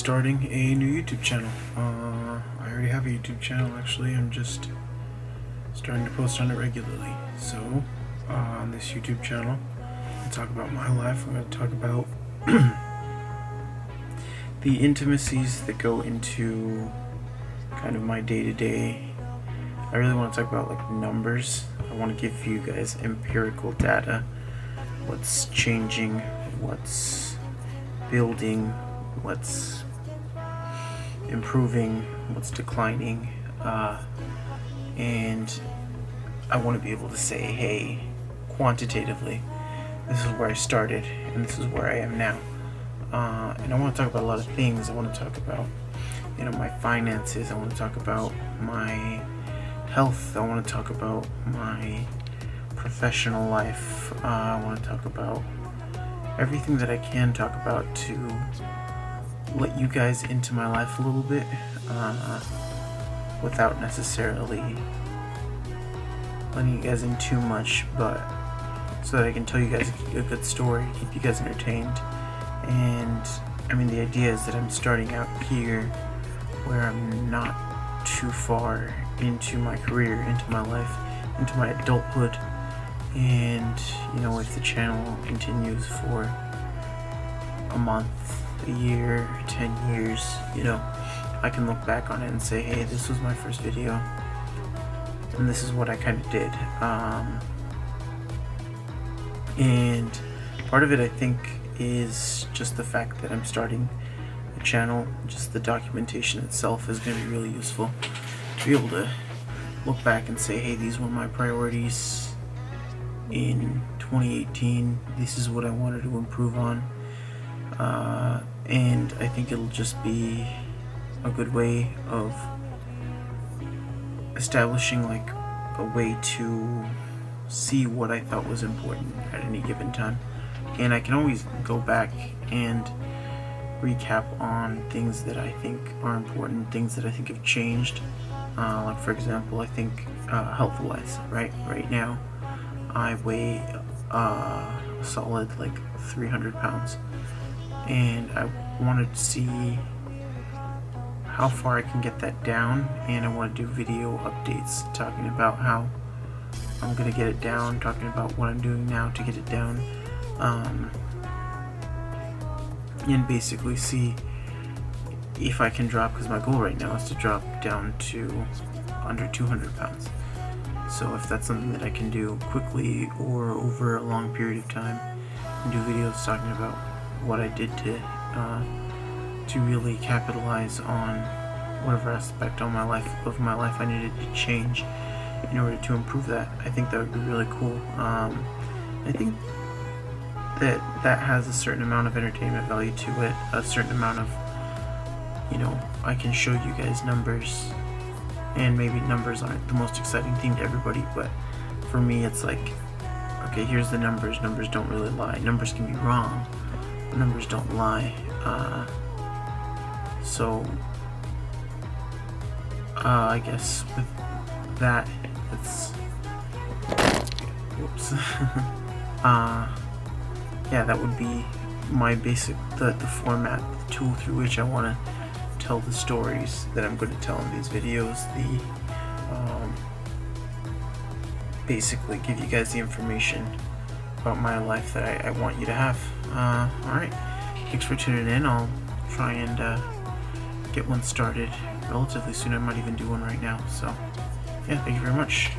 starting a new YouTube channel. I already have a YouTube channel actually, I'm just starting to post on it regularly. So, on this YouTube channel, I'll talk about my life. I'm going to talk about the intimacies that go into kind of my day-to-day. I really want to talk about like numbers. I want to give you guys empirical data. What's changing, what's building, what's improving, what's declining, and I want to be able to say, hey, quantitatively, this is where I started and this is where I am now. And I want to talk about a lot of things. I want to talk about, my finances. I want to talk about my health. I want to talk about my professional life. I want to talk about everything that I can talk about to let you guys into my life a little bit, without necessarily letting you guys in too much, but so that I can tell you guys a good story, keep you guys entertained. And the idea is that I'm starting out here where I'm not too far into my career, into my life, into my adulthood. And if the channel continues for a month, a year, 10 years, I can look back on it and say, hey, this was my first video and this is what I kind of did. And part of it, I think, is just the fact that I'm starting a channel. Just the documentation itself is going to be really useful to be able to look back and say, hey, these were my priorities in 2018. This is what I wanted to improve on. And I think it'll just be a good way of establishing like a way to see what I thought was important at any given time. And I can always go back and recap on things that I think are important, things that I think have changed. Like for example, I think health-wise, right now I weigh a solid like 300 pounds, and I wanted to see how far I can get that down, and I want to do video updates talking about how I'm going to get it down, talking about what I'm doing now to get it down, and basically see if I can drop, because my goal right now is to drop down to under 200 pounds. So if that's something that I can do quickly or over a long period of time, and do videos talking about what I did to really capitalize on whatever aspect of my life I needed to change in order to improve that, I think that would be really cool. I think that has a certain amount of entertainment value to it, a certain amount of, I can show you guys numbers, and maybe numbers aren't the most exciting thing to everybody, but for me it's like, okay, here's the numbers. Numbers don't really lie. Numbers can be wrong, but numbers don't lie. So I guess with that, it's whoops. Yeah, that would be my basic, the format, the tool through which I want to tell the stories that I'm going to tell in these videos. Basically give you guys the information about my life that I want you to have. Alright, thanks for tuning in. I'll try and get one started relatively soon. I might even do one right now. So yeah, thank you very much.